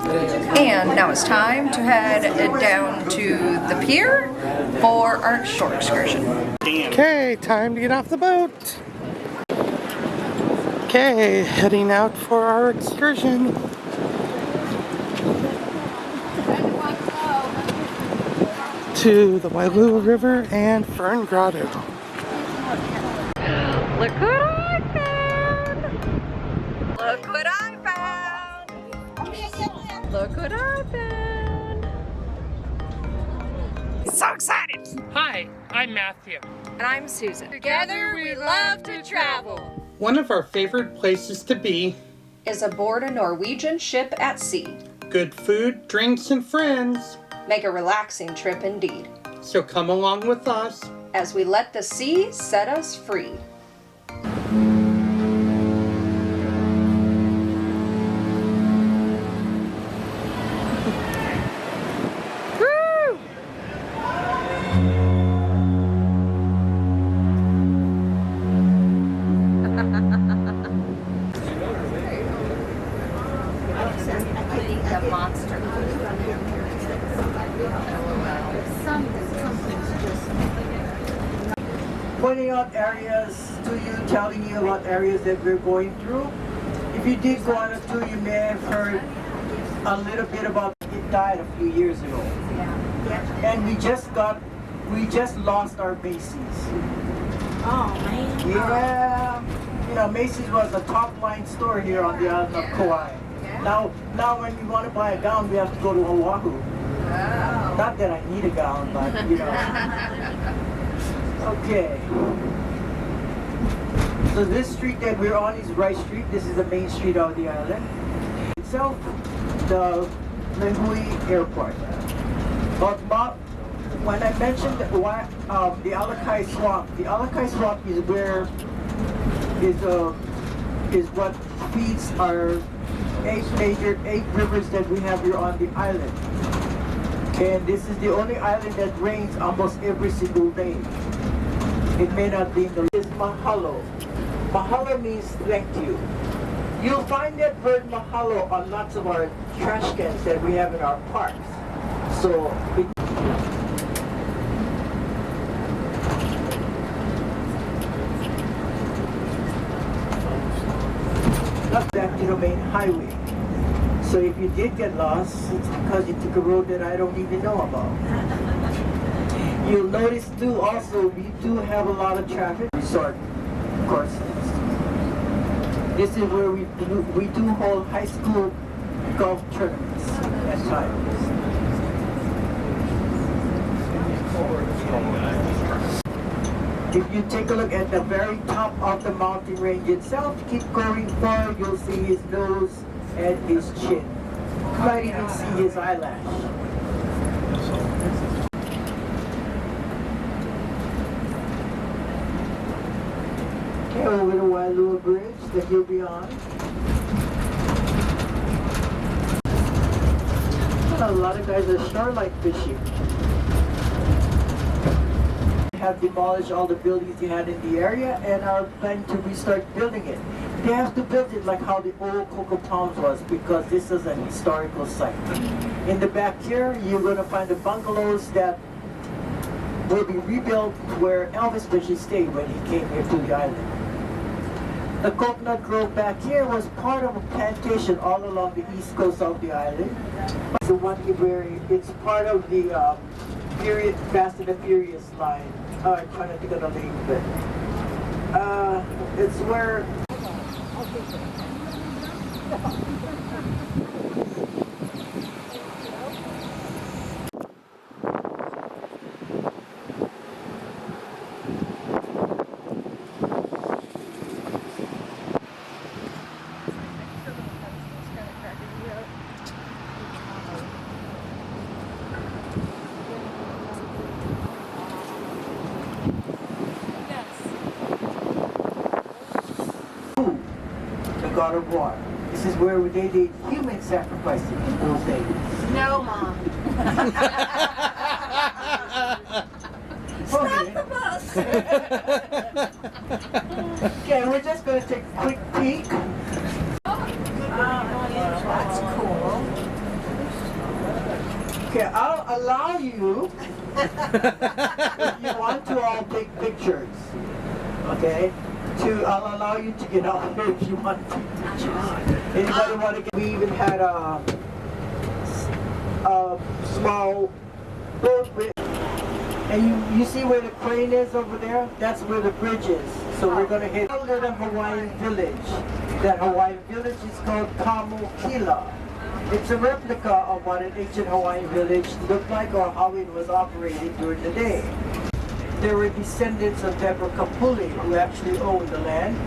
And now it's time to head down to the pier for our shore excursion. Okay, time to get off the boat. Okay, heading out for our excursion. To the Wailua River and Fern Grotto. Look what I found! Look what I found! Look what I found! So excited! Hi, I'm Matthew. And I'm Susan. Together we love to travel. One of our favorite places to be is aboard a Norwegian ship at sea. Good food, drinks, and friends. Make a relaxing trip indeed. So come along with us as we let the sea set us free. Woo! The monster. Pointing out areas to you, telling you about areas that we're going through. If you did go on a tour, you may have heard a little bit about it died a few years ago. And we just lost our Macy's. Oh man. Yeah. You know, Macy's was a top line store here on the island of Kauai. Now when we want to buy a gown, we have to go to Oahu. Not that I need a gown, but you know. Okay. So this street that we're on is Rice Street. This is the main street of the island. Itself, the Lihue Airport. But when I mentioned the Alakai Swamp, the Alakai Swamp is where is what feeds our 8 rivers that we have here on the island. And this is the only island that rains almost every single day. It may not be in the list. Mahalo. Mahalo means thank you. You'll find that word mahalo on lots of our trash cans that we have in our parks. So back to the main highway. So if you did get lost, it's because you took a road that I don't even know about. You'll notice too also, we do have a lot of traffic resort courses. This is where we do hold high school golf tournaments at times. If you take a look at the very top of the mountain range itself, keep going far, you'll see his nose and his chin. You might even see his eyelash. Okay, over the Wailua Bridge that you'll be on. A lot of guys are starlight fishing. Have demolished all the buildings they had in the area and are planning to restart building it. They have to build it like how the old cocoa palms was, because this is an historical site. In the back here, you're going to find the bungalows that will be rebuilt where Elvis Presley stayed when he came here to the island. The coconut grove back here was part of a plantation all along the east coast of the island. The one where it's part of the Fast and the Furious line. I'm trying to think of the name of it. It's where... God of War. This is where they did human sacrifices in those days. No, Mom. Stop the bus! Okay, we're just going to take a quick peek. That's cool. Okay, I'll allow you if you want to all take pictures. Okay? I'll allow you to get out here if you want to. Anybody want to get? We even had a small boat with, and you see where the crane is over there? That's where the bridge is. So we're gonna hit the Hawaiian village. That Hawaiian village is called Kamokila. It's a replica of what an ancient Hawaiian village looked like or how it was operated during the day. There were descendants of Deborah Kapuli who actually owned the land,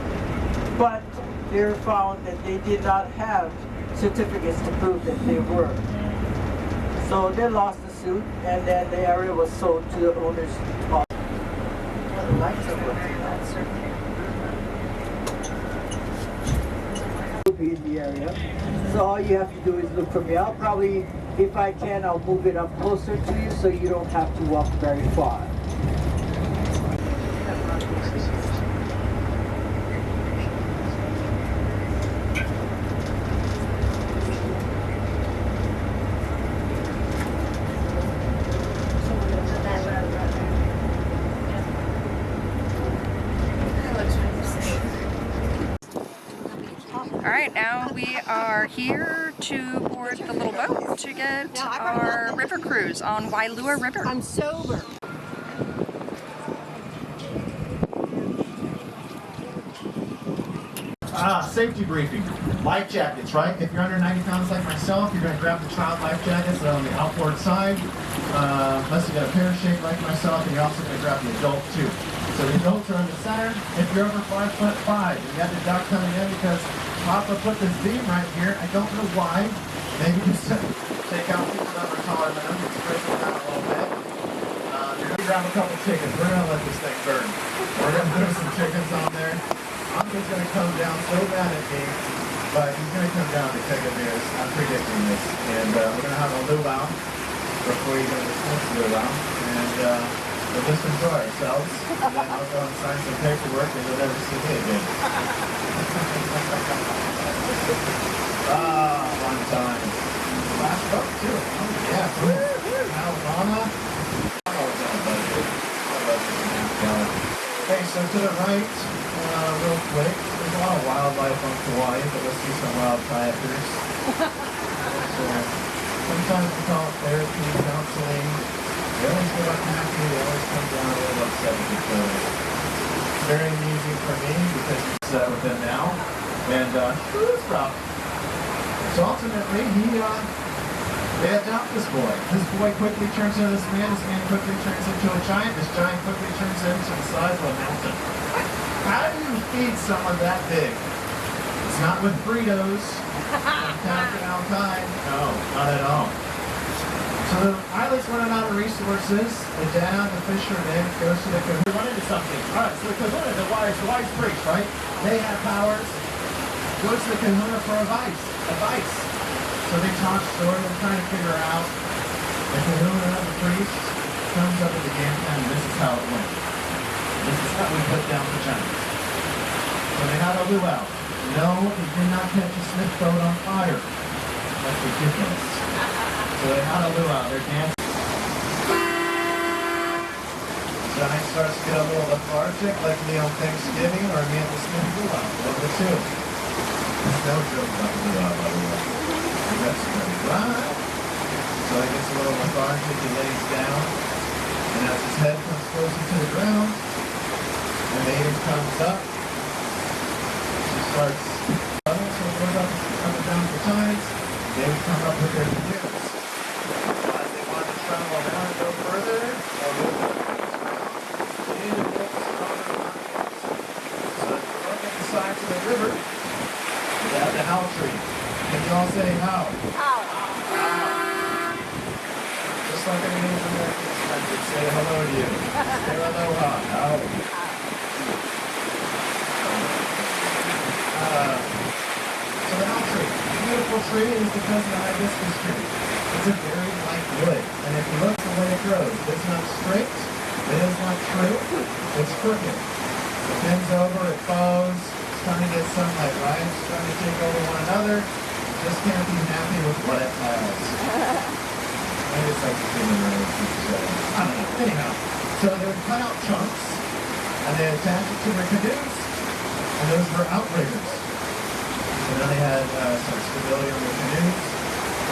but they were found that they did not have certificates to prove that they were. So they lost the suit, and then the area was sold to the owners of the lights are working. Be in the area. So all you have to do is look for me. I'll probably, if I can, I'll move it up closer to you so you don't have to walk very far. All right, now we are here to board the little boat to get our river cruise on Wailua River. I'm sober. Safety briefing. Life jackets, right? If you're under 90 pounds like myself, you're going to grab the child life jackets that are on the outboard side. Unless you got a parachute like myself, and you're also going to grab the adult too. So the adults are in the center. If you're over 5'5", and you have the duck coming in because Papa put this beam right here. I don't know why. Maybe just to take out people that are taller than them and spread them out a little bit. You're going to grab a couple chickens. We're going to let this thing burn. We're going to put some chickens on there. Uncle's going to come down so bad at me, but he's going to come down to take a beers. I'm predicting this. And we're going to have a luau before you go to the Smith luau. And we'll just enjoy ourselves. And then I'll go and sign some paperwork and you'll never see me again. Fun time. Last boat too. Oh yeah, cool. Alabama. Okay, so to the right, real quick, there's a lot of wildlife on Kauai, but let's see some wild kayakers. So, sometimes we call it therapy, counseling. They always get up happy, they always come down a little upset with each other. It's very amusing for me because it's with them now. And it's rough. So ultimately, they adopt this boy. This boy quickly turns into this man quickly turns into a giant, this giant quickly turns into the size of a mountain. How do you feed someone that big? It's not with Fritos. Captain Alpine. No, not at all. So the pilot's running out of resources. The dad, the fisherman, goes to the kahuna. We run into something. Alright, so the kahuna, the wise priest, right? They have powers. Goes to the kahuna for advice. So they talk story, they're trying to figure out. The kahuna, the priest, comes up with the game plan, and this is how it went. This is how we put down the giants. So they had a luau. No, they did not catch a Smith boat on fire. That's ridiculous. So they had a luau. They're dancing. Giant starts to get a little lethargic, like me on Thanksgiving or me at the Smith luau. One of the two. There's no joke about the luau, by the way. That's right. So he gets a little lethargic, he lays down, and as his head comes closer to the ground, the maiden comes up, she starts so it goes up and down the tides, they would come up with their canoes. So as they want to travel around and go further, they'll move the canoes around. So if you look at the sides of the river, you have the howl tree. Can you all say how? How. Just like a Native American would say hello to you. Say aloha. How. So the howl tree. Beautiful tree is because of the hibiscus tree. It's a very light wood. And if you look at the way it grows, it's not straight. It is not true. It's crooked. It bends over, it bows. It's trying to get sunlight, right? It's trying to take over one another. Just can't be happy with what it has. Maybe it's a like the human race, which is, I don't know. Anyhow, so they would cut out chunks, and they attached it to their canoes, and those were outriggers. So now they had some stability on the canoes,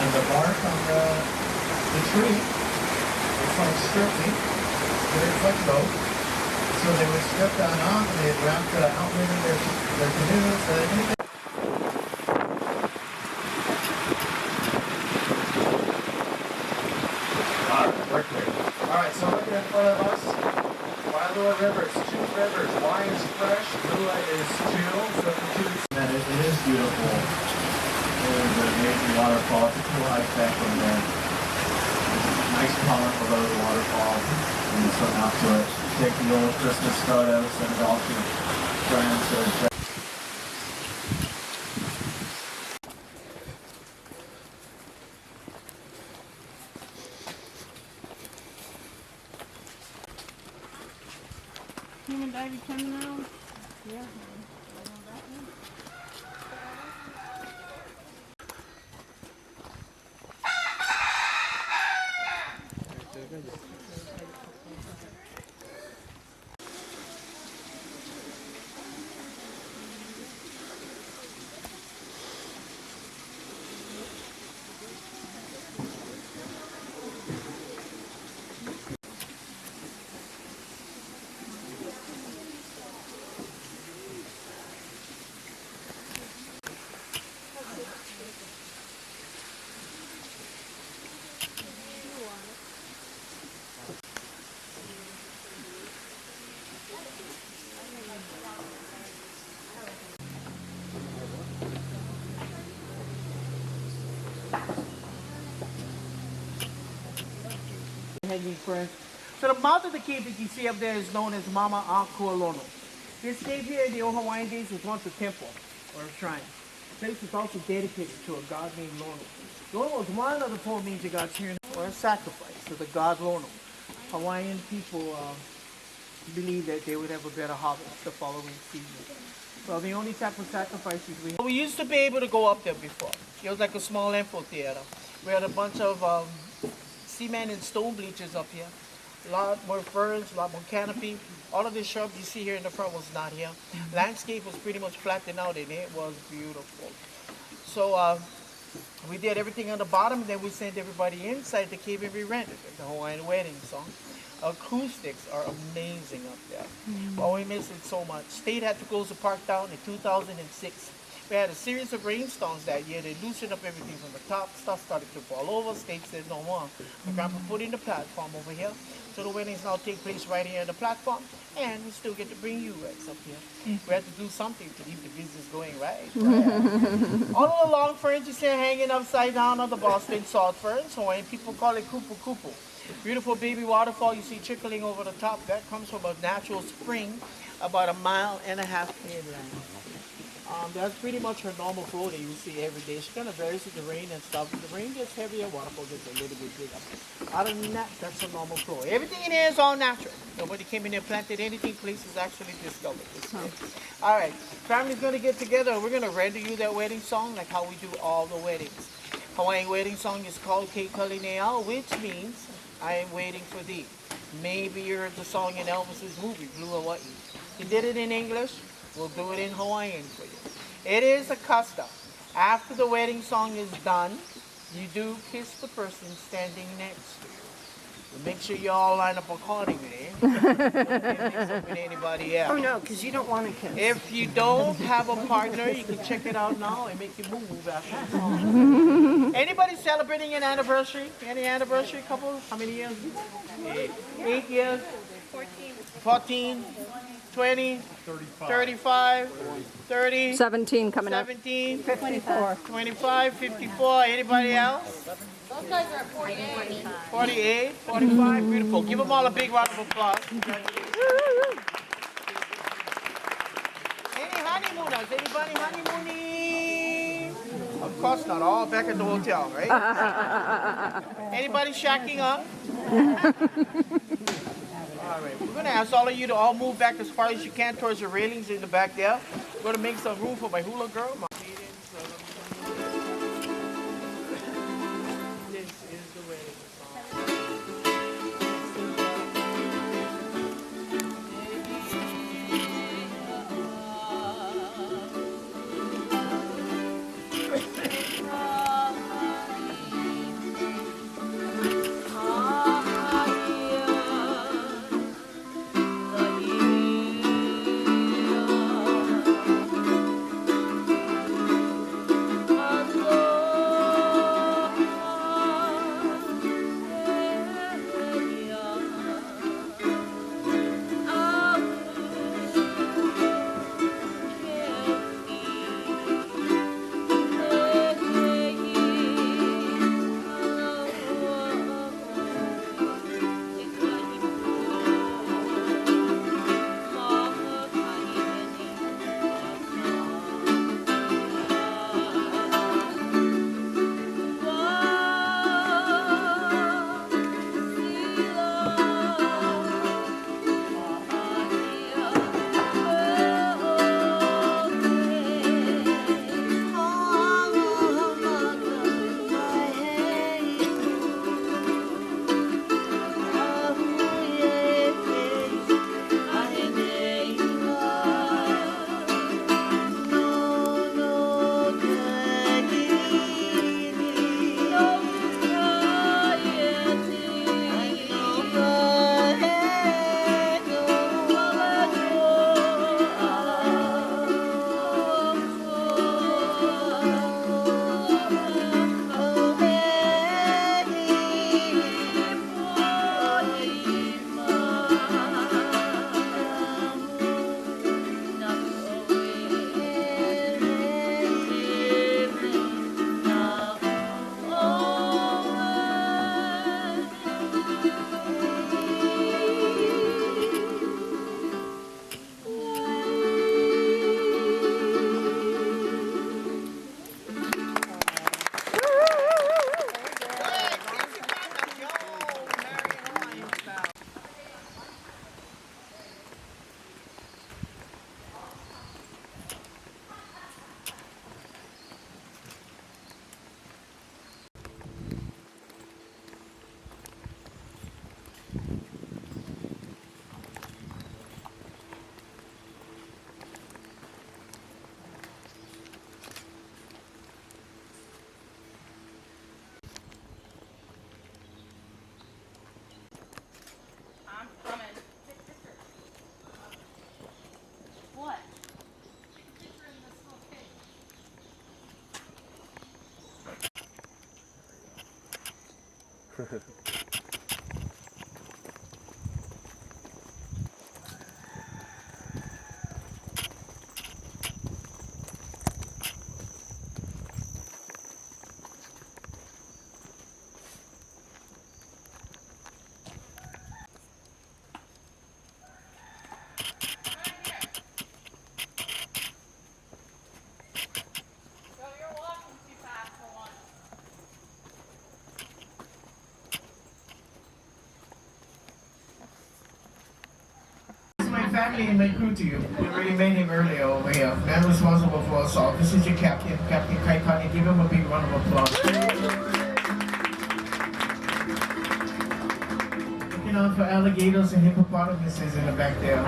and the bark on the tree, it's like stripping, very like rope. So they would strip that off, and they'd wrap the outrigger their canoes, and anything. Alright, so looking in front of us, Wailua River, it's 2 rivers. Y is fresh, Lihue is chill, so the 2 and it is beautiful. There's an amazing waterfall, it's a cool hike back from there. Nice pond below the waterfall, and you swim out to it. Take the old Christmas photos, send it all to friends. Human diving coming out? Yeah. Hanging friends. So the mouth of the cave that you see up there is known as Mama Akualono. This cave here in the old Hawaiian days was once a temple or a shrine. The place was also dedicated to a god named Lono. Lono was one of the 4 major gods here, or a sacrifice to the god Lono. Hawaiian people believed that they would have a better harvest the following season. Well, the only type of sacrifices we used to be able to go up there before. It was like a small amphitheater. We had a bunch of cement and stone bleachers up here. A lot more ferns, a lot more canopy. All of this shrub you see here in the front was not here. Landscape was pretty much flattened out and it was beautiful. So we did everything on the bottom, and then we sent everybody inside the cave and we rented it, the Hawaiian wedding song. Acoustics are amazing up there. Oh, we miss it so much. State had to close the park down in 2006. We had a series of rainstorms that year. They loosened up everything from the top. Stuff started to fall over. State said no more. My grandpa put in the platform over here. So the weddings now take place right here on the platform. And we still get to bring you guys up here. We had to do something to keep the business going, right? All along, ferns you see hanging upside down on the Boston salt ferns. Hawaiian people call it kupu kupu. Beautiful baby waterfall you see trickling over the top. That comes from a natural spring about 1.5 miles inland. That's pretty much her normal flow that you see every day. She kind of varies with the rain and stuff. If the rain gets heavier, waterfall gets a little bit bigger. Other than that, that's her normal flow. Everything in here is all natural. Nobody came in here planted anything. Place is actually discovered. All right, family's gonna get together. We're gonna render you that wedding song like how we do all the weddings. Hawaiian wedding song is called Ke Kalinea, which means I am waiting for thee. Maybe you heard the song in Elvis's movie, Blue Hawaii. He did it in English. We'll do it in Hawaiian for you. It is a custom. After the wedding song is done, you do kiss the person standing next to you. So make sure you all line up accordingly. Don't get mixed up with anybody else. Oh no, because you don't want to kiss. If you don't have a partner, you can check it out now and make your move after the song. Anybody celebrating an anniversary? Any anniversary couples? How many years? 8 years? 14. 20, 35, 30, 17 coming up. 17, 54, 25, 54. Anybody else? Those guys are 48. 48, 45. Beautiful. Give them all a big round of applause. Any honeymooners? Anybody honeymooning? Of course not. All back at the hotel, right? Anybody shacking up? All right, we're going to ask all of you to all move back as far as you can towards the railings in the back there. We're going to make some room for my hula girl. This is the wedding song. My family and my crew to you. We already met him earlier over here. Man responsible for us all. This is your captain, Captain Kaikani. Give him a big round of applause. Looking out for alligators and hippopotamuses in the back there.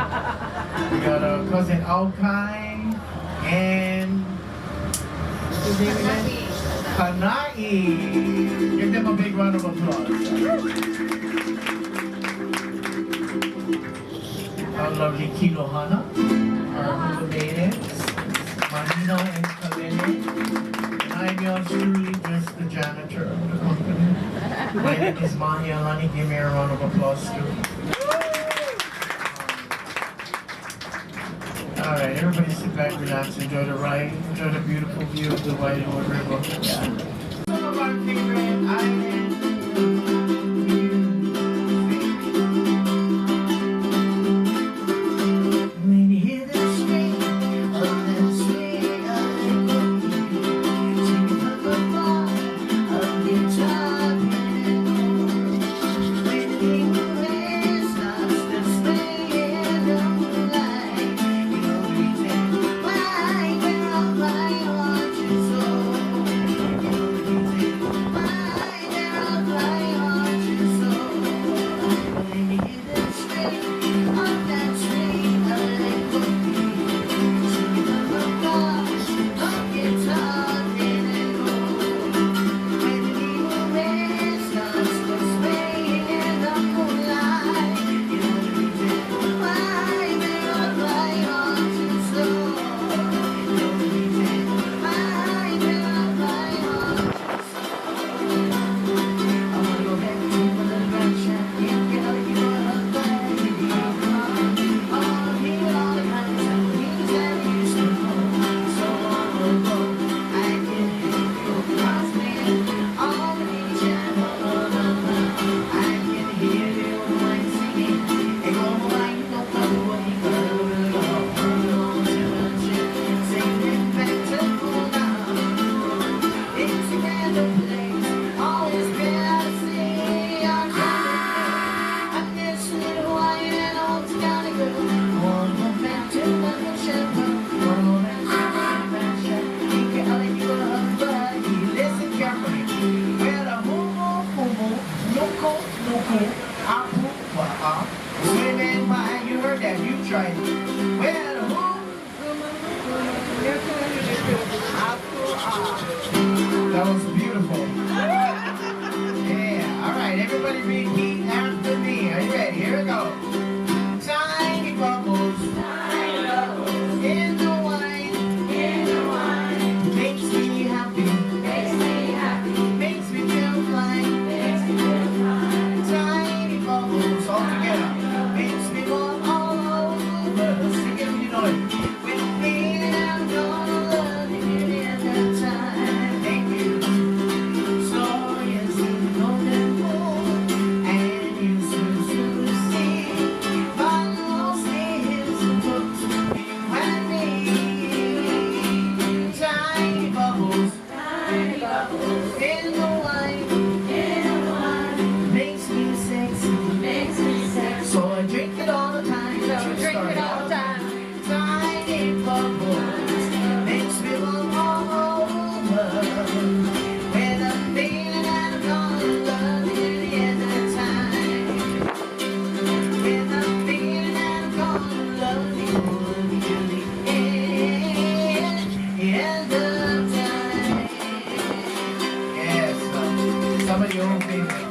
We got our cousin Alkai and what's his name again? Kanai. Give them a big round of applause. Our lovely Kilohana, our little natives, Manino and Kalene, and I'm yours truly just the janitor of the company. My name is Mahi Alani, give me a round of applause too. Alright, everybody sit back, relax, enjoy the ride, enjoy the beautiful view of the Wailua River. Yeah. Some of our favorite islands. Swimming by, you heard that, you tried it. Well, that was beautiful. Yeah, alright, everybody repeat after me. Are you ready? Here we go. Tiny bubbles, in the wine, makes me happy, makes me feel fine, tiny bubbles all together, makes me warm all over. Sing it if you know it. With me and I'm gonna love you till the end of time. Thank you. So yes, you know that pool, and you soon see my lost is a book. You and me, tiny bubbles, in the wine, makes me sexy, so I drink it all the time. Tiny bubbles, makes me warm all over. When I'm feeling that I'm gonna love you till the end of time. When I'm feeling that I'm gonna love you till the end of time. Yes, some of your own favorite.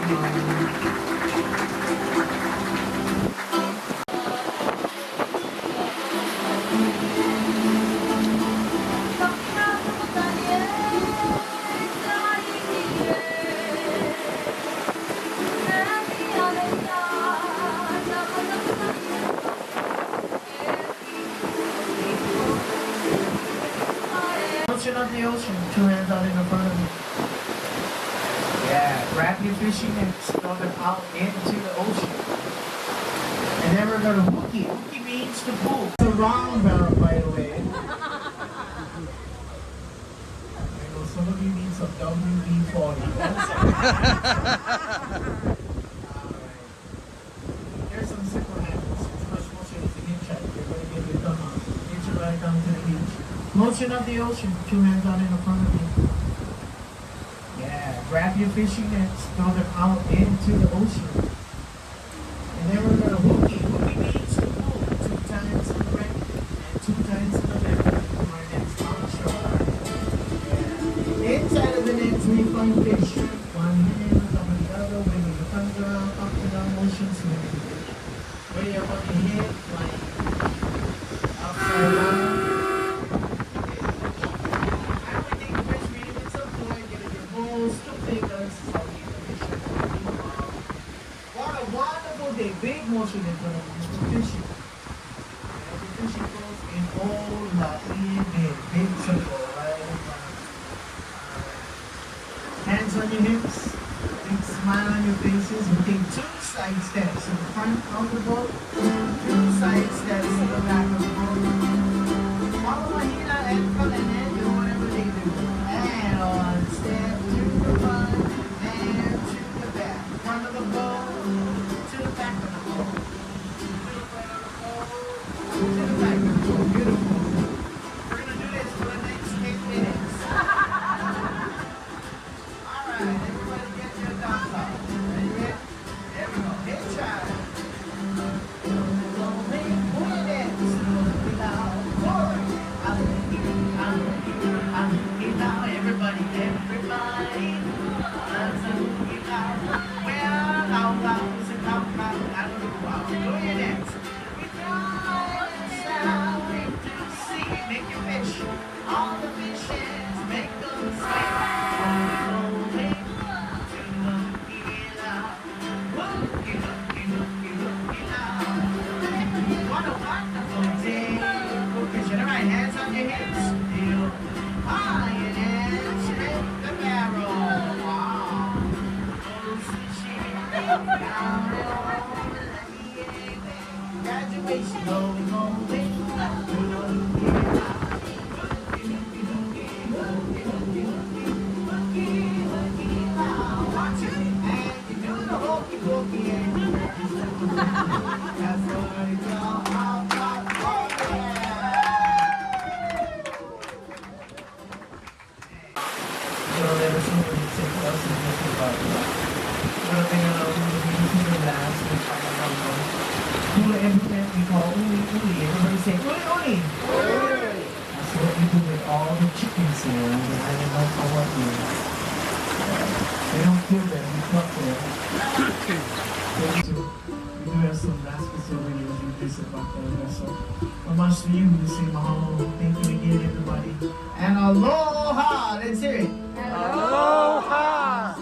Ocean of the ocean, two hands out in front of you. Yeah, grab your fishing nets, throw them out into the ocean. And then we're gonna hooky. Hooky means to pull. It's a wrong barrel, by the way. I know some of you need some WD-40. There's some simple habits. It's much motion as a hitch check. You're gonna get your thumb out. Hitch it right down to the beach. Motion of the ocean, two hands out in front of you. Yeah, grab your fishing nets, throw them out into the ocean. And then we're gonna hooky. Hooky means to pull 2 times to the right and 2 times to the left. Our next on shore. Yeah. Inside of the nets we find fish. One hand on top of the other, waving the thumbs around, up and down motion smoothly. Where you're on your head, like upside down. Big motion in front of you for fishing. And the fishing goes in all that big circle, right? Hands on your hips, big smile on your faces. We take 2 side steps in front of the boat, 2 side steps in the back of the boat. Follow Mahina and come and then do whatever they do. And on step to the front and to the back. Front of the boat. Back of the boat. To the back of the boat. Beautiful. We're going to do this for the next 10 minutes. Alright, everybody get your thumbs up. Ready? There we go. Hit try. Everybody. Make your fish, all the fishes, make them swim. What a wonderful day. Focus your right hands on your hips. Feel high and shake the barrel. Wow. Graduation, going home. Everybody say, uli, uli. That's what we do with all the chickens here. I don't know for what reason. They don't kill them, we pluck them. We do have some baskets over here if you place it back there. So, how much to you? We say mahalo. Thank you again, everybody. And aloha! Let's hear it. Aloha!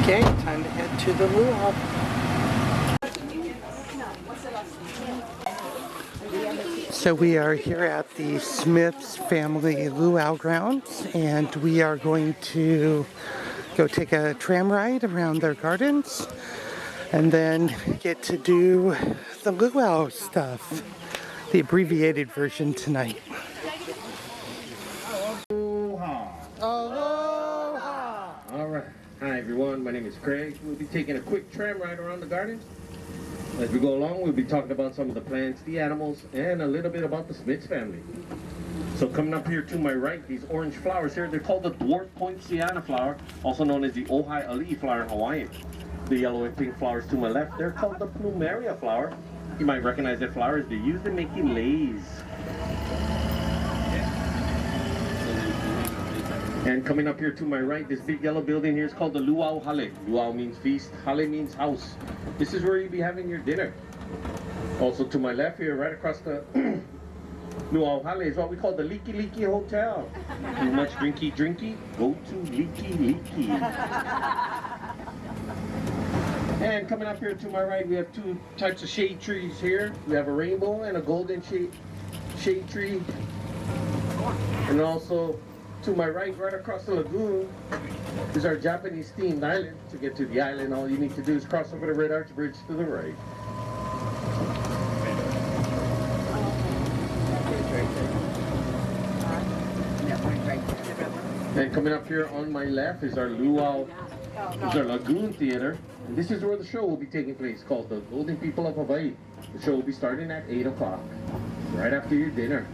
Okay, time to head to the luau. So we are here at the Smith Family Luau grounds, and we are going to go take a tram ride around their gardens and then get to do the luau stuff, the abbreviated version tonight. Aloha! Alright, hi everyone, my name is Craig. We'll be taking a quick tram ride around the garden. As we go along, we'll be talking about some of the plants, the animals, and a little bit about the Smith family. So coming up here to my right, these orange flowers here, they're called the dwarf poinciana flower, also known as the Ojai Ali'i flower in Hawaiian. The yellow and pink flowers to my left, they're called the plumeria flower. You might recognize that flower as they're used in making leis. And coming up here to my right, this big yellow building here is called the Luau Hale. Luau means feast, Hale means house. This is where you'll be having your dinner. Also to my left here, right across the Luau Hale is what we call the Liki Liki Hotel. Too much drinky drinky, go to Liki Liki. And coming up here to my right, we have two types of shade trees here. We have a rainbow and a golden shade tree. And also to my right across the lagoon, is our Japanese themed island. To get to the island, all you need to do is cross over the Red Arch Bridge to the right. And coming up here on my left is our Luau, is our Lagoon Theater. And this is where the show will be taking place, called the Golden People of Hawaii. The show will be starting at 8 o'clock, right after your dinner.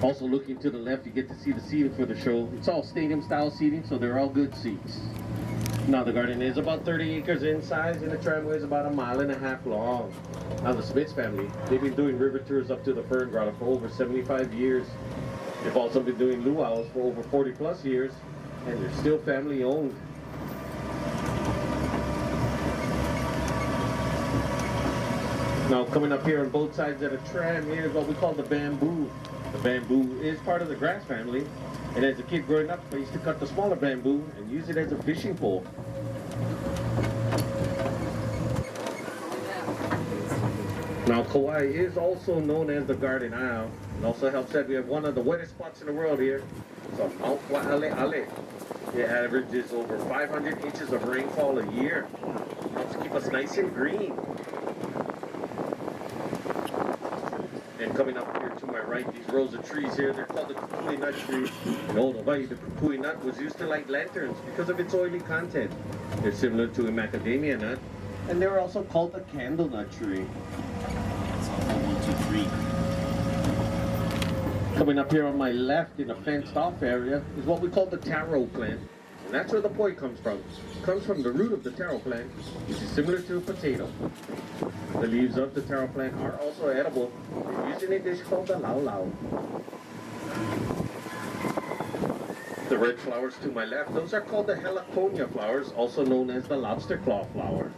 Also looking to the left, you get to see the seating for the show. It's all stadium style seating, so they're all good seats. Now the garden is about 30 acres in size and the tramway is about 1.5 miles long. Now the Smith family, they've been doing river tours up to the Fern Grotto for over 75 years. They've also been doing luau's for over 40 plus years, and they're still family owned. Now coming up here on both sides of the tram, here is what we call the bamboo. The bamboo is part of the grass family, and as a kid growing up, I used to cut the smaller bamboo and use it as a fishing pole. Now Kauai is also known as the Garden Isle. It also helps that we have one of the wettest spots in the world here. It's on Mount Wa'ale'ale. It averages over 500 inches of rainfall a year. It helps keep us nice and green. And coming up here to my right, these rows of trees here, they're called the kukui nut tree. In old Hawaii, the kukui nut was used to light lanterns because of its oily content. They're similar to a macadamia nut, and they're also called the candle nut tree. Coming up here on my left in a fenced off area is what we call the taro plant. And that's where the poi comes from. It comes from the root of the taro plant, which is similar to a potato. The leaves of the taro plant are also edible. They're used in a dish called the lau lau. The red flowers to my left, those are called the heliconia flowers, also known as the lobster claw flower.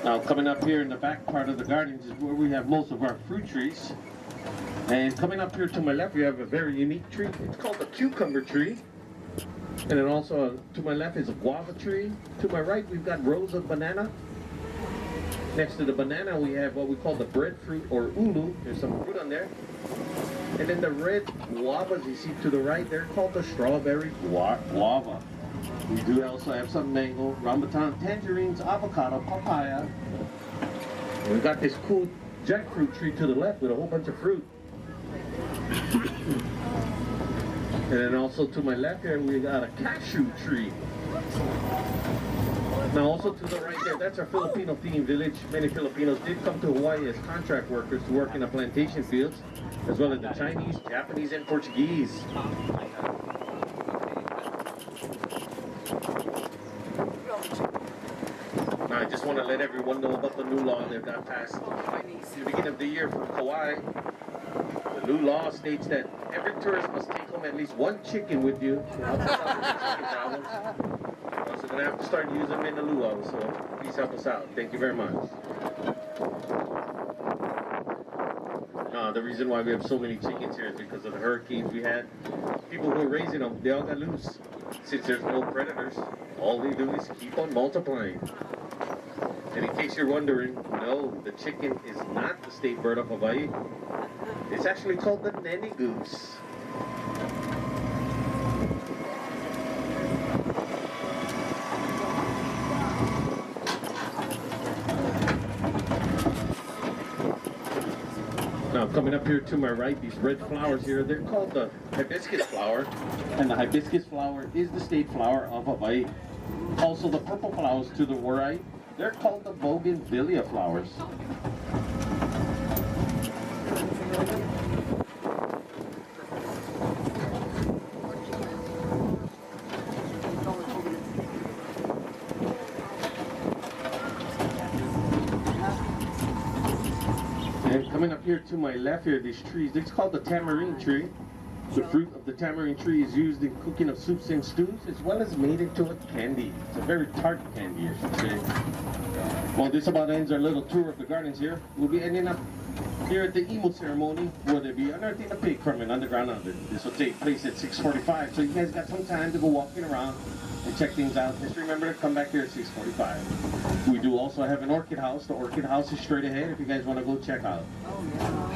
Now coming up here in the back part of the gardens is where we have most of our fruit trees. And coming up here to my left we have a very unique tree. It's called the cucumber tree. And then also to my left is a guava tree. To my right we've got rows of banana. Next to the banana we have what we call the breadfruit or ulu. There's some fruit on there. And then the red guavas you see to the right, they're called the strawberry guava. We do also have some mango, rambutan, tangerines, avocado, papaya. And we've got this cool jackfruit tree to the left with a whole bunch of fruit. And then also to my left here, we got a cashew tree. Now also to the right there, that's our Filipino themed village. Many Filipinos did come to Hawaii as contract workers to work in the plantation fields, as well as the Chinese, Japanese, and Portuguese. Now I just want to let everyone know about the new law that got passed at the beginning of the year for Kauai. The new law states that every tourist must take home at least one chicken with you to help us out with the chicken problems. So we're going to have to start using them in the luau, so please help us out. Thank you very much. The reason why we have so many chickens here is because of the hurricanes we had. People who are raising them, they all got loose. Since there's no predators, all they do is keep on multiplying. And in case you're wondering, no, the chicken is not the state bird of Hawaii. It's actually called the nanny goose. Now, coming up here to my right, these red flowers here, they're called the hibiscus flower. And the hibiscus flower is the state flower of Hawaii. Also, the purple flowers to the right, they're called the bougainvillea flowers. And coming up here to my left here, these trees, it's called the tamarind tree. The fruit of the tamarind tree is used in cooking of soups and stews, as well as made into a candy. It's a very tart candy, I should say. Well, this about ends our little tour of the gardens here. We'll be ending up here at the emo ceremony, where they'll be unearthing a pig from an underground oven. This will take place at 6:45, so you guys got some time to go walking around and check things out. Just remember to come back here at 6:45. We do also have an orchid house. The orchid house is straight ahead if you guys want to go check out.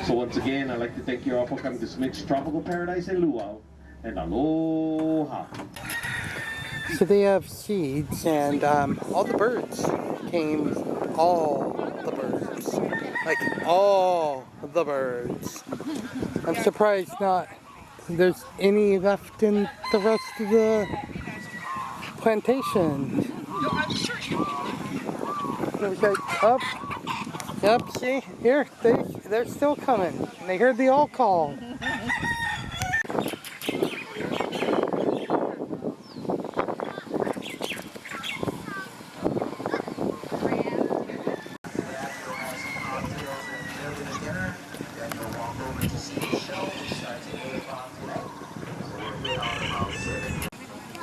So once again, I'd like to thank you all for coming to Smith's Tropical Paradise in Luau, and aloha. So they have seeds, and all the birds came, all the birds, like all the birds. I'm surprised not there's any left in the rest of the plantation. There's like up, yep, see, here, they're still coming. They heard the all call.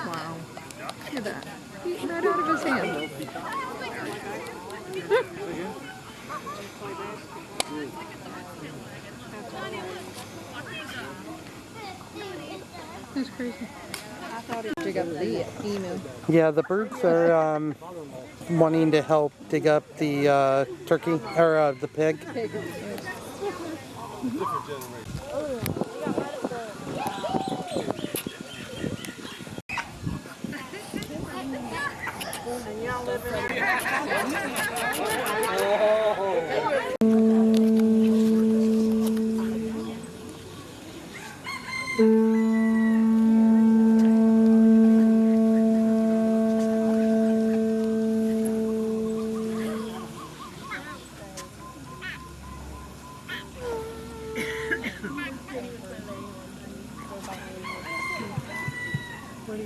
Wow. Look at that. Eating right out of his hand. That's crazy. I thought it dig up the emu. Yeah, the birds are wanting to help dig up the turkey, or the pig. Pig, yes.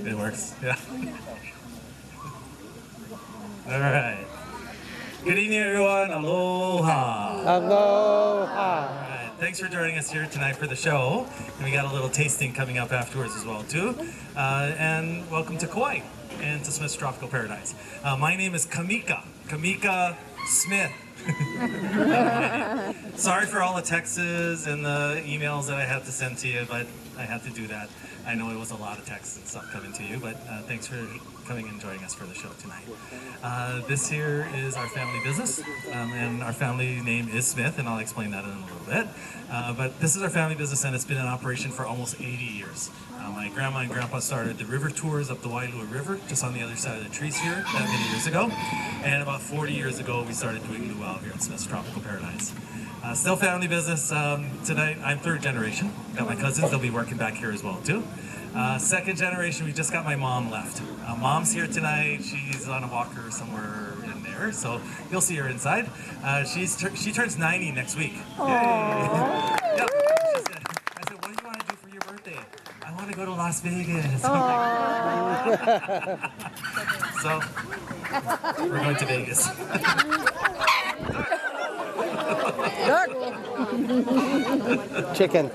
It works, yeah. All right. Good evening, everyone. Aloha. Aloha. All right. Thanks for joining us here tonight for the show. And we got a little tasting coming up afterwards as well, too. And welcome to Kauai and to Smith's Tropical Paradise. My name is Kamika Smith. Sorry for all the texts and the emails that I had to send to you, but I had to do that. I know it was a lot of texts and stuff coming to you, but thanks for coming and joining us for the show tonight. This here is our family business, and our family name is Smith, and I'll explain that in a little bit. But this is our family business, and it's been in operation for almost 80 years. My grandma and grandpa started the river tours up the Wailua River, just on the other side of the trees here, that many years ago. And about 40 years ago, we started doing luau here at Smith's Tropical Paradise. Still family business. Tonight, I'm third generation. Got my cousins, they'll be working back here as well, too. Second generation, we just got my mom left. Mom's here tonight. She's on a walker somewhere in there, so you'll see her inside. She turns 90 next week. Yay! Yep. I said, what do you want to do for your birthday? I want to go to Las Vegas. So, we're going to Vegas. Chicken.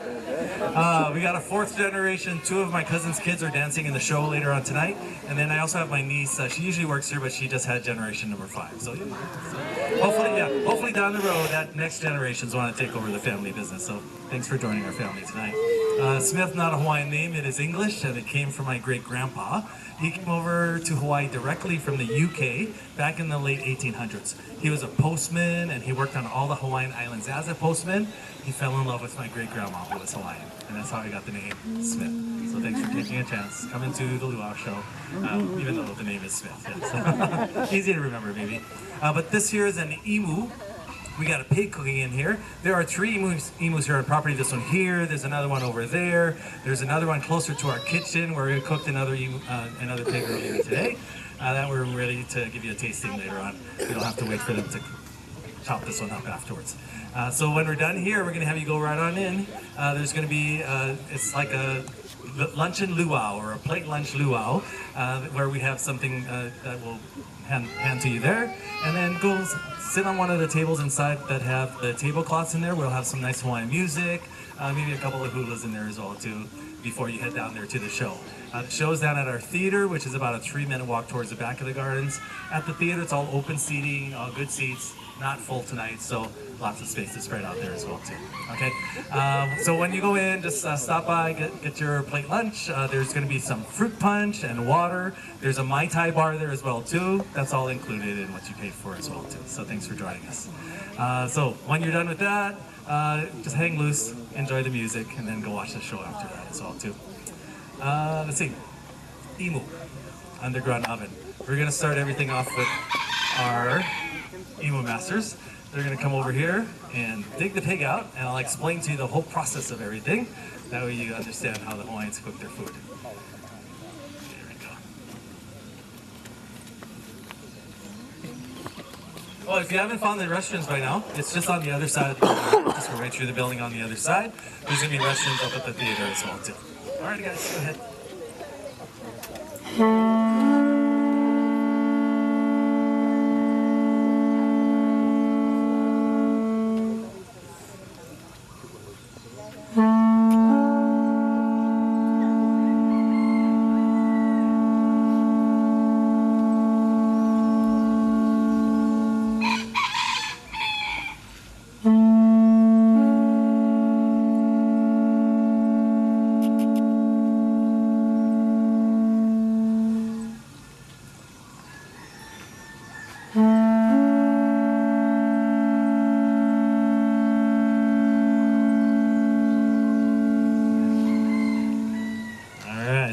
We got a fourth generation. 2 of my cousin's kids are dancing in the show later on tonight. And then I also have my niece. She usually works here, but she just had generation number 5. So hopefully down the road, that next generations want to take over the family business. So thanks for joining our family tonight. Smith, not a Hawaiian name. It is English, and it came from my great-grandpa. He came over to Hawaii directly from the UK back in the late 1800s. He was a postman, and he worked on all the Hawaiian islands as a postman. He fell in love with my great-grandma, who was Hawaiian, and that's how he got the name Smith. So thanks for taking a chance. Come into the Luau show, even though the name is Smith. Yes. Easy to remember, maybe. But this here is an emu. We got a pig cooking in here. There are 3 emus here on property. This one here, there's another one over there. There's another one closer to our kitchen where we cooked another pig earlier today. That we're ready to give you a tasting later on. You don't have to wait for them to chop this one up afterwards. So when we're done here, we're gonna have you go right on in. There's gonna be, it's like a luncheon luau or a plate lunch luau, where we have something that we'll hand to you there, and then go sit on one of the tables inside that have the tablecloths in there. We'll have some nice Hawaiian music, maybe a couple of hulas in there as well too, before you head down there to the show. The show's down at our theater, which is about a 3-minute walk towards the back of the gardens. At the theater, it's all open seating, all good seats, not full tonight, so lots of space to spread out there as well too. Okay, so when you go in, just stop by, get your plate lunch. There's going to be some fruit punch and water. There's a Mai Tai bar there as well too. That's all included in what you paid for as well too. So thanks for joining us. So when you're done with that, just hang loose, enjoy the music, and then go watch the show after that as well too. Let's see, Emu, underground oven. We're going to start everything off with our Emu masters. They're going to come over here and dig the pig out, and I'll explain to you the whole process of everything. That way you understand how the Hawaiians cook their food. There we go. Well, if you haven't found the restrooms by now, it's just on the other side of the building. Just go right through the building on the other side. There's going to be restrooms up at the theater as well, too. All right, guys, go ahead.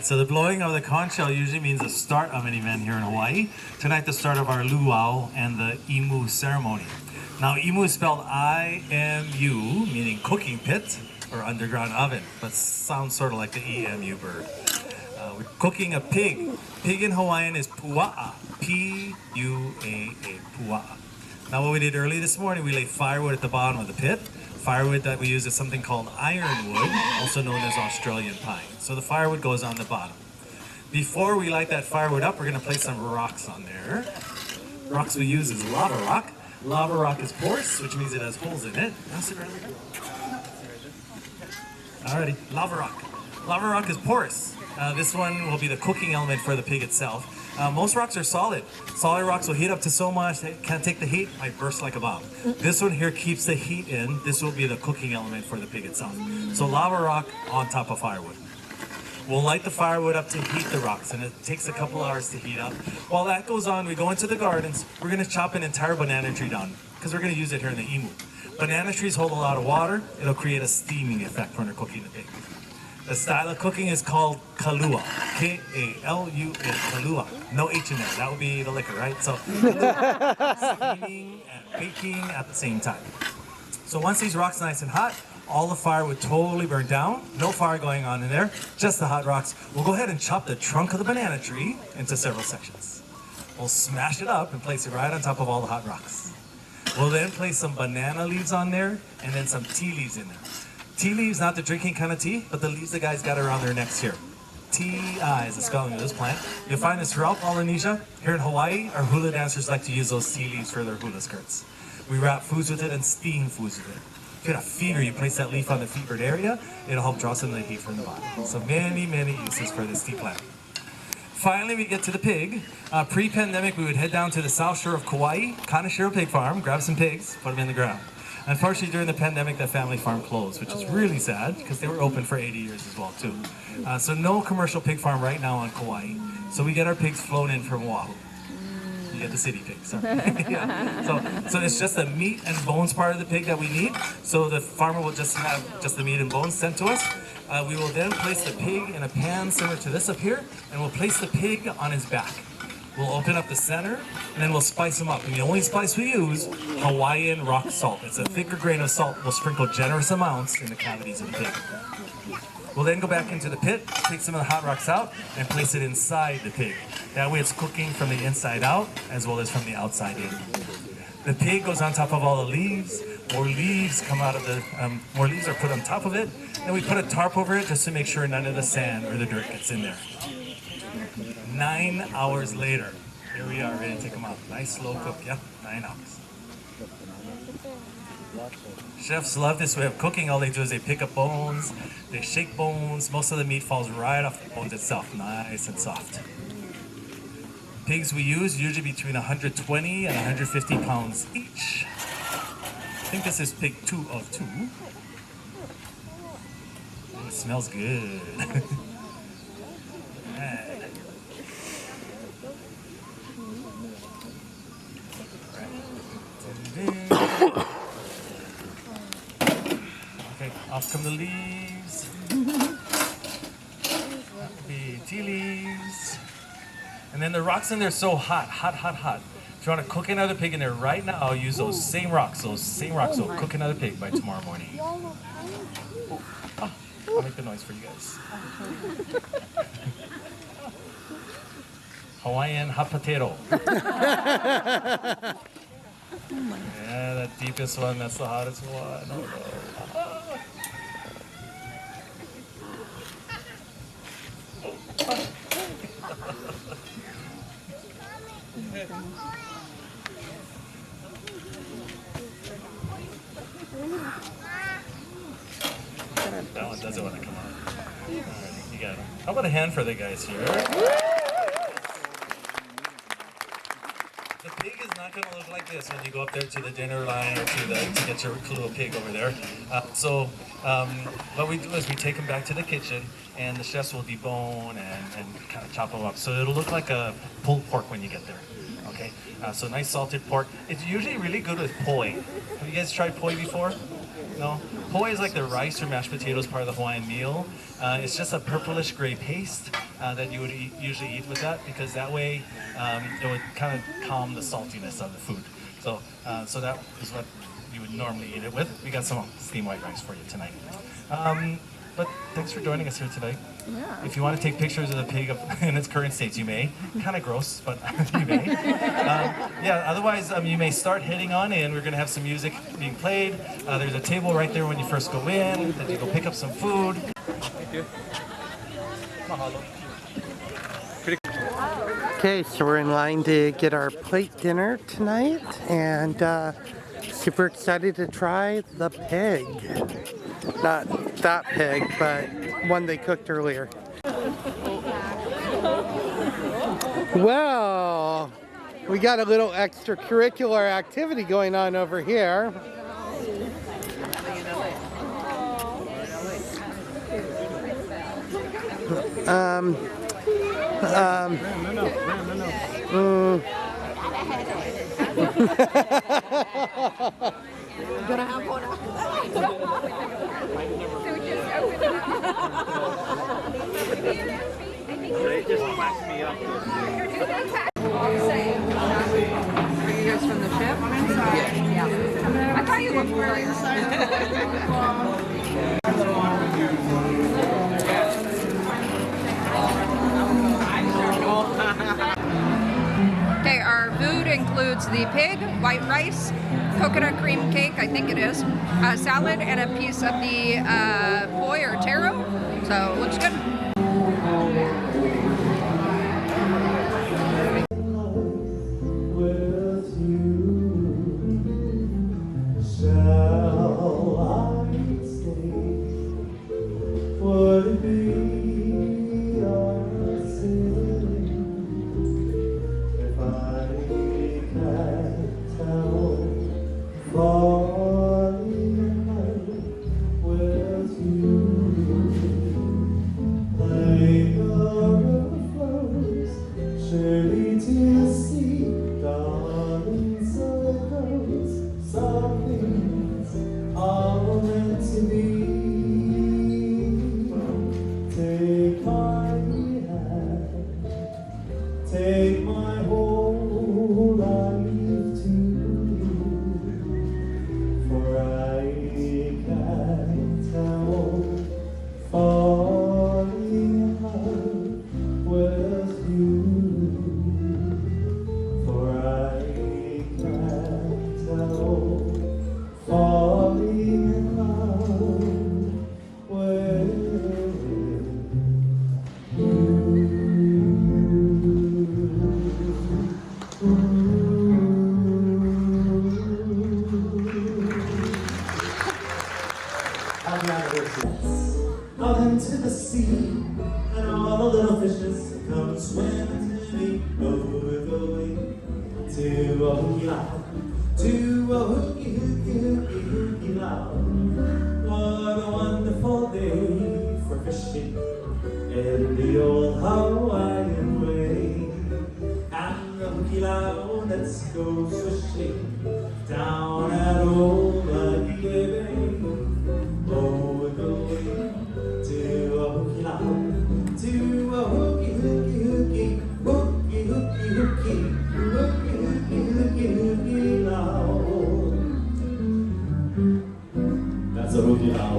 So the blowing of the conch shell usually means the start of an event here in Hawaii. Tonight, the start of our luau and the imu ceremony. Now, imu is spelled I-M-U, meaning cooking pit or underground oven, but sounds sort of like the E-M-U bird. We're cooking a pig. Pig in Hawaiian is pua'a, P-U-A-A, pua'a. Now, what we did early this morning, we laid firewood at the bottom of the pit. Firewood that we use is something called ironwood, also known as Australian pine. So the firewood goes on the bottom. Before we light that firewood up, we're going to place some rocks on there. Rocks we use is lava rock. Lava rock is porous, which means it has holes in it. Alrighty, lava rock. Lava rock is porous. This one will be the cooking element for the pig itself. Most rocks are solid. Solid rocks will heat up to so much they can't take the heat, might burst like a bomb. This one here keeps the heat in. This will be the cooking element for the pig itself. So lava rock on top of firewood. We'll light the firewood up to heat the rocks, and it takes a couple hours to heat up. While that goes on, we go into the gardens. We're going to chop an entire banana tree down because we're going to use it here in the imu. Banana trees hold a lot of water. It'll create a steaming effect when we're cooking the pig. The style of cooking is called kalua, K-A-L-U-A, kalua. No H in there, that would be the liquor, right? So, steaming and baking at the same time. So once these rocks are nice and hot, all the fire would totally burn down. No fire going on in there, just the hot rocks. We'll go ahead and chop the trunk of the banana tree into several sections. We'll smash it up and place it right on top of all the hot rocks. We'll then place some banana leaves on there and then some tea leaves in there. Tea leaves, not the drinking kind of tea, but the leaves the guys got around their necks here. T-I is the spelling of this plant. You'll find this throughout Polynesia. Here in Hawaii, our hula dancers like to use those tea leaves for their hula skirts. We wrap foods with it and steam foods with it. If you had a fever, you place that leaf on the fevered area, it'll help draw some of the heat from the body. So many, many uses for this tea plant. Finally, we get to the pig. Pre-pandemic, we would head down to the south shore of Kauai, Kaneshiro Pig Farm, grab some pigs, put them in the ground. Unfortunately, during the pandemic, that family farm closed, which is really sad because they were open for 80 years as well, too. So no commercial pig farm right now on Kauai. So we get our pigs flown in from Oahu. You get the city pig, sorry. Yeah. So it's just the meat and bones part of the pig that we need. So the farmer will just have just the meat and bones sent to us. We will then place the pig in a pan similar to this up here, and we'll place the pig on his back. We'll open up the center, and then we'll spice them up. And the only spice we use, Hawaiian rock salt. It's a thicker grain of salt. We'll sprinkle generous amounts in the cavities of the pig. We'll then go back into the pit, take some of the hot rocks out, and place it inside the pig. That way it's cooking from the inside out, as well as from the outside in. The pig goes on top of all the leaves. More leaves come out of the, more leaves are put on top of it. Then we put a tarp over it just to make sure none of the sand or the dirt gets in there. 9 hours later, here we are, ready to take them out. Nice slow cook, yep, 9 hours. Chefs love this way of cooking. All they do is they pick up bones, they shake bones. Most of the meat falls right off the bones itself, nice and soft. Pigs we use usually between 120 and 150 pounds each. I think this is pig 2 of 2. It smells good. Okay, off come the leaves. That would be tea leaves. And then the rocks in there are so hot, hot, hot, hot. If you want to cook another pig in there right now, use those same rocks. So cook another pig by tomorrow morning. Oh, I'll make the noise for you guys. Hawaiian hot potato. Yeah, that deepest one, that's the hottest one. Oh, no. That one doesn't want to come out. Alright, you got it. How about a hand for the guys here? The pig is not going to look like this when you go up there to the dinner line or to get your little pig over there. What we do is we take them back to the kitchen, and the chefs will debone and kind of chop them up. So it'll look like a pulled pork when you get there. Okay, so nice salted pork. It's usually really good with poi. Have you guys tried poi before? No? Poi is like the rice or mashed potatoes part of the Hawaiian meal. It's just a purplish gray paste that you would usually eat with that, because that way it would kind of calm the saltiness of the food. So that is what you would normally eat it with. We got some steamed white rice for you tonight. But thanks for joining us here today. Yeah. If you want to take pictures of the pig in its current state, you may. Kind of gross, but you may. Otherwise, you may start heading on in. We're going to have some music being played. There's a table right there when you first go in. Then you go pick up some food. Thank you. Mahalo. Okay, so we're in line to get our plate dinner tonight, and super excited to try the pig. Not that pig, but one they cooked earlier. Well, we got a little extracurricular activity going on over here. They just whacked me up. Are you guys from the ship? Yeah. I thought you looked really Okay, our food includes the pig, white rice, coconut cream cake, I think it is, salad, and a piece of the poi or taro. So it looks good. Shall little fishes come swimming to me. Oh, we're going to a hooky lao, to a hooky, hooky, hooky, hooky lao. What a wonderful day for fishing in the old Hawaiian way. And the hooky lao, let's go swishing down at old Lihue Bay. Oh, we're going to a hooky lao, to a hooky, hooky, hooky, hooky, hooky, hooky, hooky, hooky, hooky, hooky lao. That's a hooky lao.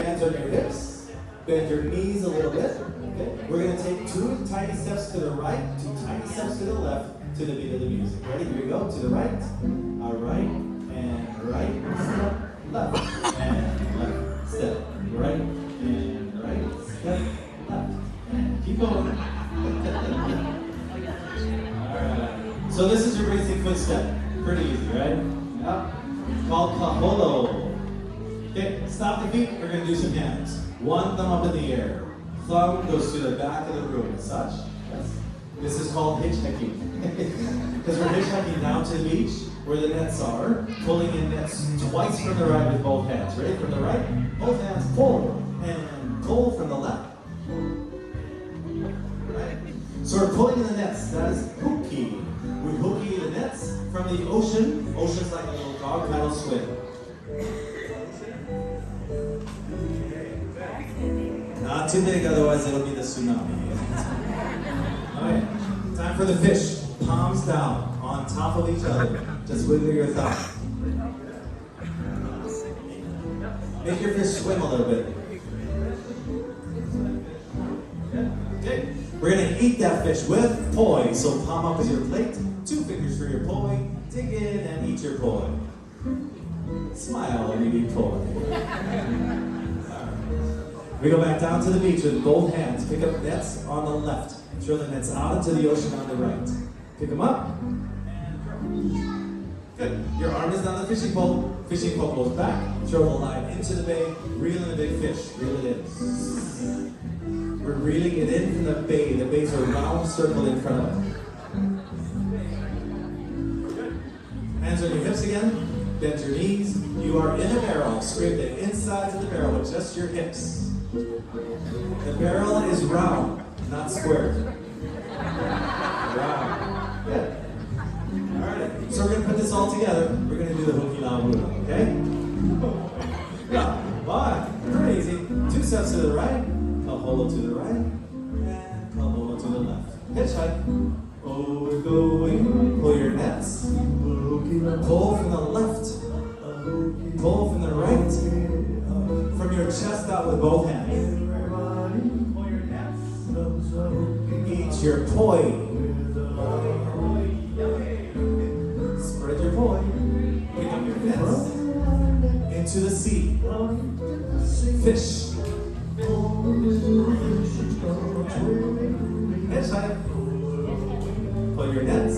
Hands on your hips, bend your knees a little bit. Okay. We're going to take 2 tiny steps to the right, 2 tiny steps to the left, to the beat of the music. Ready? Here we go. To the right. All right. And right. Step. Left. And left. Step. Right. And right. Step. Left. And keep going. All right. So this is your basic foot step. Pretty easy, right? Yep. It's called kaholo. Okay, stop the feet. We're going to do some hands. 1 thumb up in the air. Thumb goes to the back of the room as such. Yes. This is called hitchhiking. Because we're hitchhiking down to the beach where the nets are, pulling in nets twice from the right with both hands. Ready? From the right, both hands pull, and pull from the left. Right? So we're pulling in the nets. That is hooky. We hooky the nets from the ocean. Ocean's like a little dog paddle swim. Not too big, otherwise it'll be the tsunami. Alright, time for the fish. Palms down, on top of each other. Just wiggle your thumb. Make your fish swim a little bit. Okay, we're gonna eat that fish with poi. So palm up is your plate, 2 fingers for your poi. Dig in and eat your poi. Smile when you eat poi. We go back down to the beach with both hands. Pick up nets on the left. Throw the nets out into the ocean on the right. Pick them up. Good. Your arm is on the fishing pole. Fishing pole goes back. Throw the line into the bay. Reel in the big fish. Reel it in. We're reeling it in from the bay. The bay's a round circle in front of it. Good. Hands on your hips again. Bend your knees. You are in a barrel. Scrape the insides of the barrel with just your hips. The barrel is round, not square. Round. Good. Alright, so we're going to put this all together. We're going to do the hooky lao hula, okay? Yeah. 1, pretty easy. 2 steps to the right, kaholo to the right, and kaholo to the left. Hitchhike. Oh, we're going. Pull your nets. Pull from the left. Pull from the right. From your chest out with both hands. Pull your nets. Eat your poi. Spread your poi. Pick up your nets. Into the sea. Fish. Hitchhike. Pull your nets.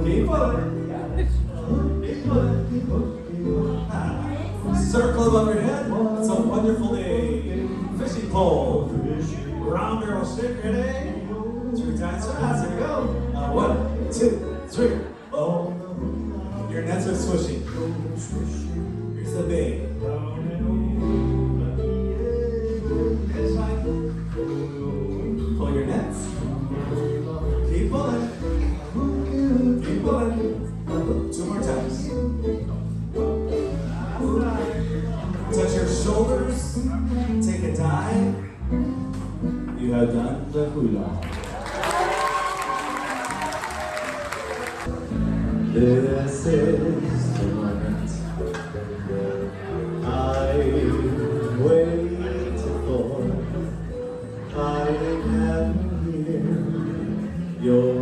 Keep pulling. Keep pulling. Keep pulling. Circle above your head. It's a wonderful day. Fishing pole. Round barrel stick. Ready? 3 times fast. Here we go. 1, 2, 3. Oh. Your nets are swishing. Here's the bay. Pull your nets. Keep pulling. Keep pulling. 2 more times. Touch your shoulders. Take a dive. You have done the hula. This is the moment I waited for. I can hear your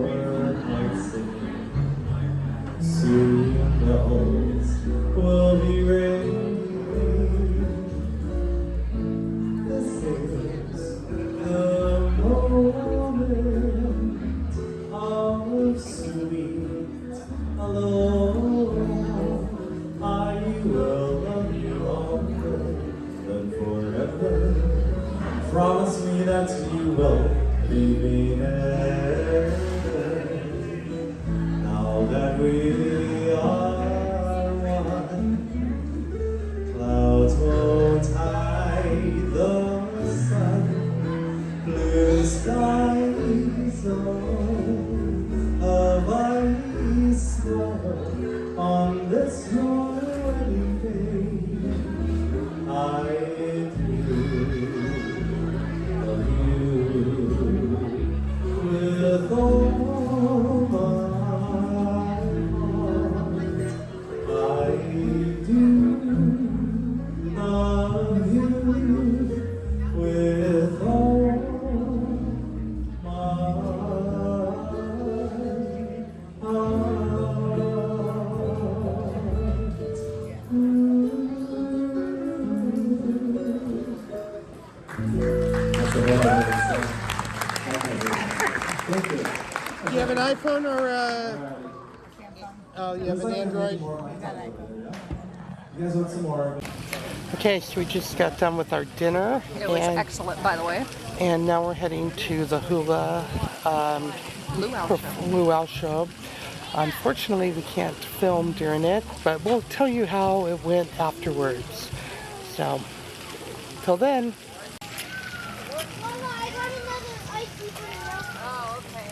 heart sing. Soon the bells will be ringing. This is the moment of sweet alone. Promise me that you will leave me there. Now that we are one, clouds won't hide the sun, blue skies of Hawaii smile on this your wedding day. I love you with all my heart. I do love you with all my Do you have an iPhone or oh, you have an Android? You guys want some more? Okay, so we just got done with our dinner. It was excellent, by the way. And now we're heading to the hula luau show. Unfortunately, we can't film during it, but we'll tell you how it went afterwards. So, till then. Mama, I got another ice cream. Oh, okay.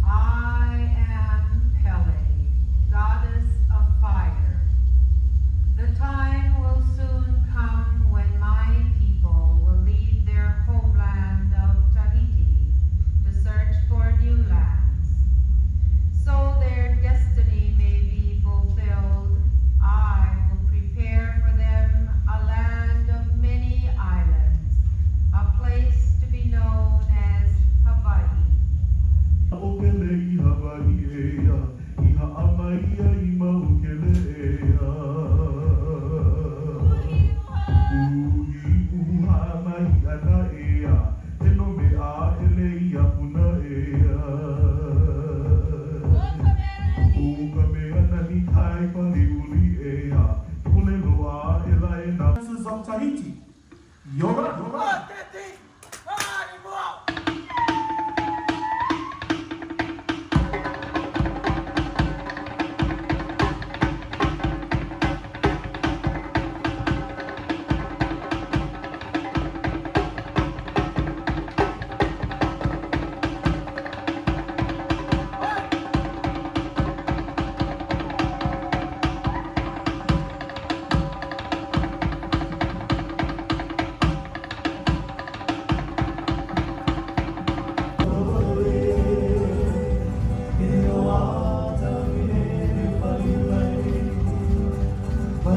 I am Pele, goddess of fire. The time will soon come when my people will leave their homeland of Tahiti to search for new lands. So their destiny may be fulfilled, I will prepare for them a land of many islands, a place to be known as Hawaii. Of Tahiti. Yora,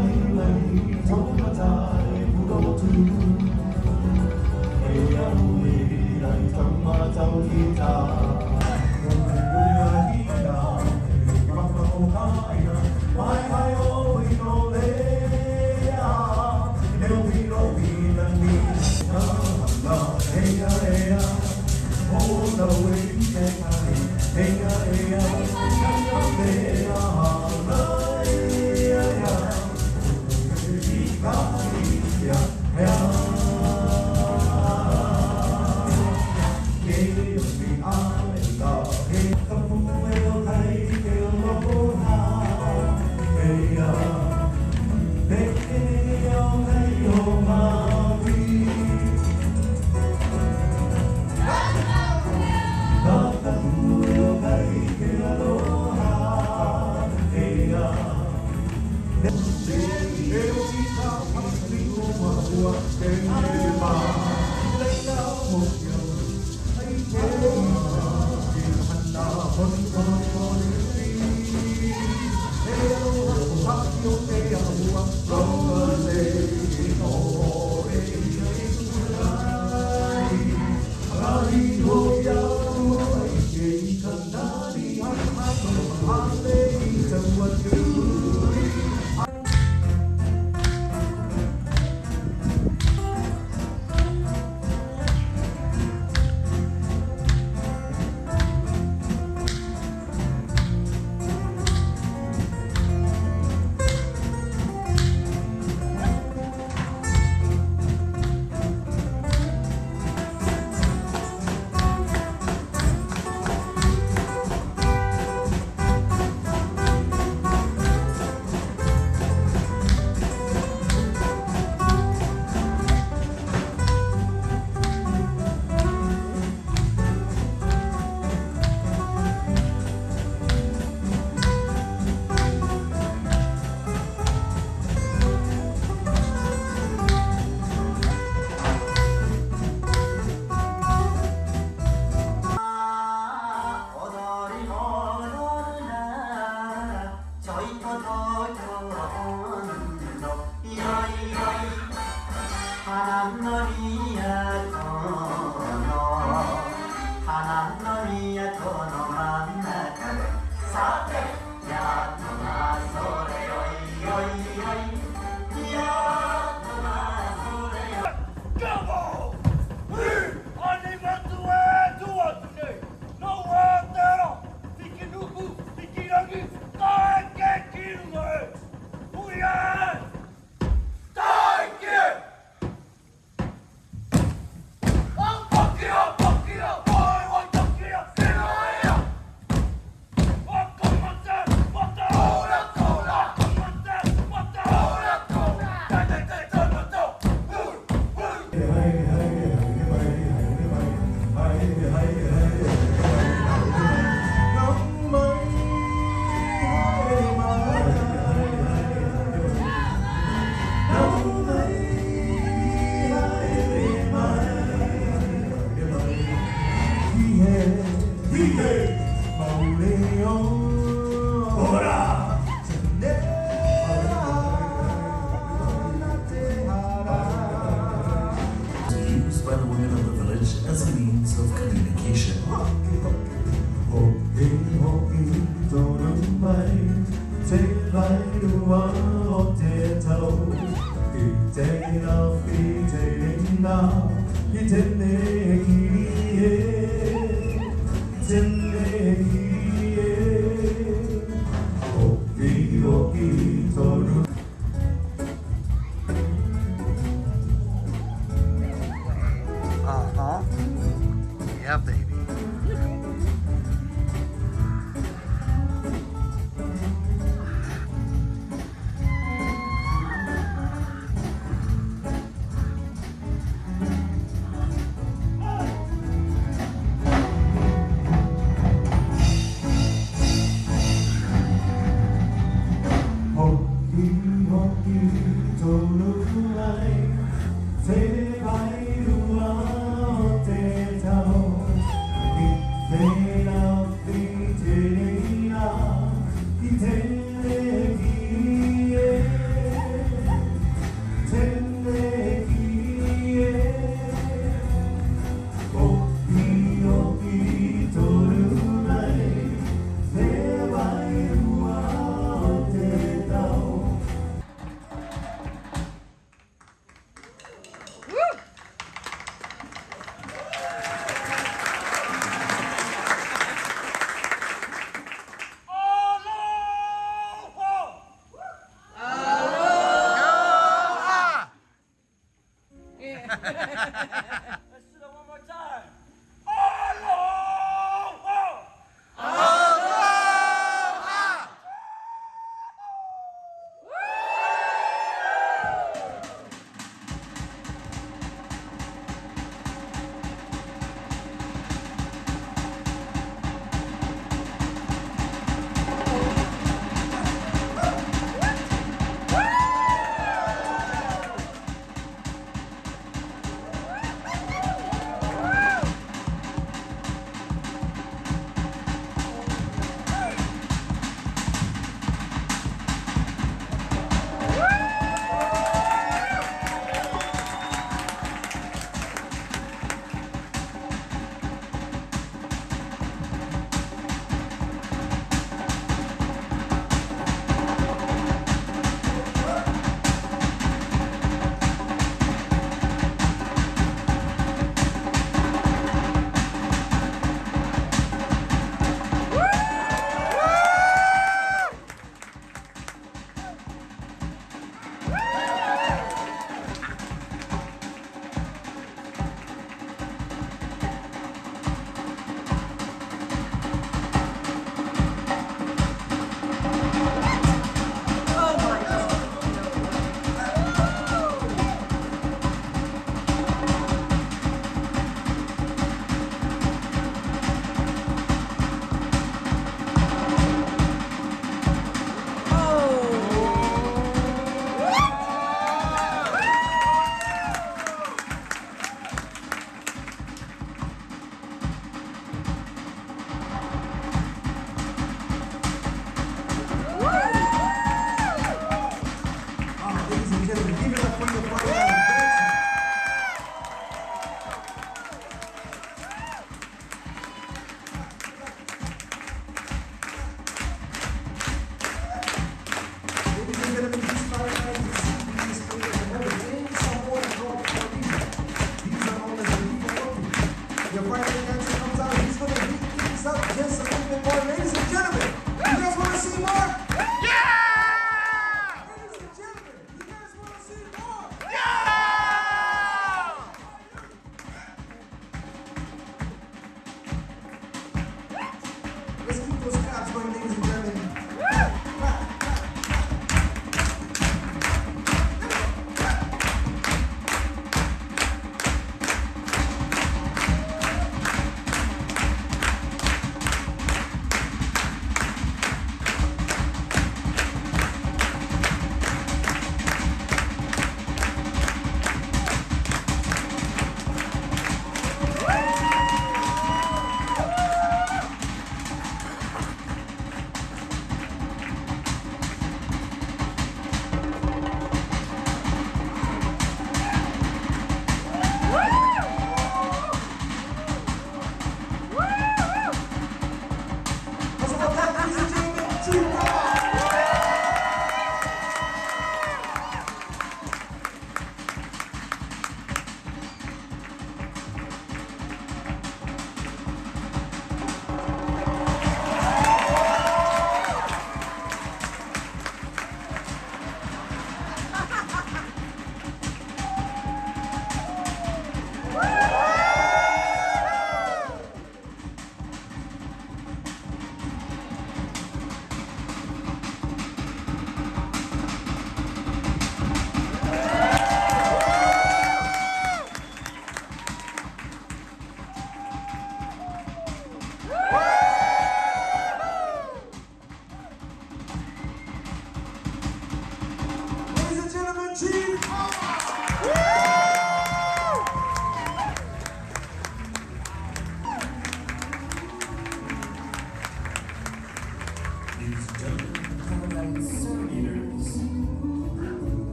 Hãy subscribe cho kênh Ghiền Mì Gõ để không bỏ lỡ te vai rua o te tau I te rawhi te rina I tene kiri e tene kiri e Oki oki toru Uh-huh. Yeah, baby. Hoki hoki toru ai te vai rua o te tau I te rawhi te reina I tene kiri e tene kiri e Oki oki toru ai te vai rua o te tau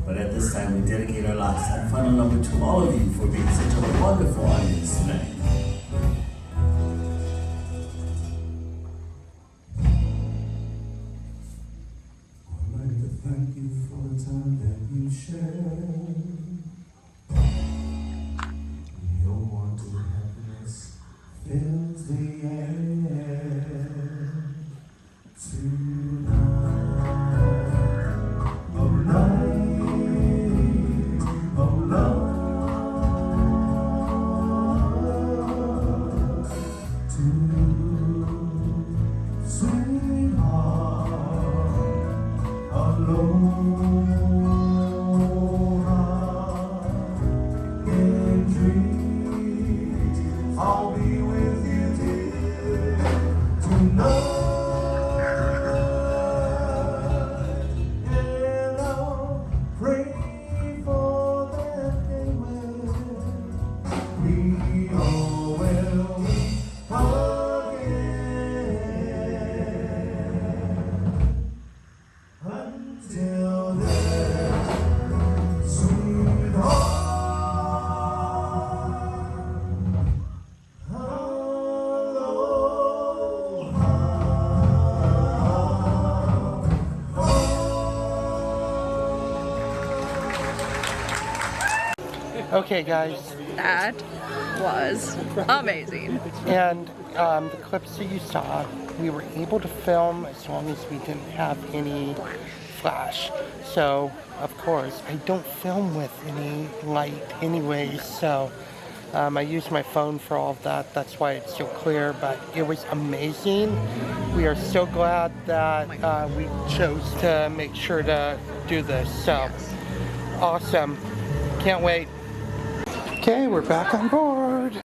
But at this time, we dedicate our last and final number to all of you for being such a wonderful audience tonight. I'd like to thank you for the time that you shared. Your wanted happiness fills the air tonight. Oh, night of love. I'll be with you dear tonight, and I'll pray for that day when we all will meet again. Until then, sweetheart. Okay, guys, That was amazing. and the clips that you saw, we were able to film as long as we didn't have any flash. So, of course, I don't film with any light anyways, so I use my phone for all of that. That's why it's so clear, but it was amazing. We are so glad that we chose to make sure to do this. So, awesome. Can't wait. Okay, we're back on board.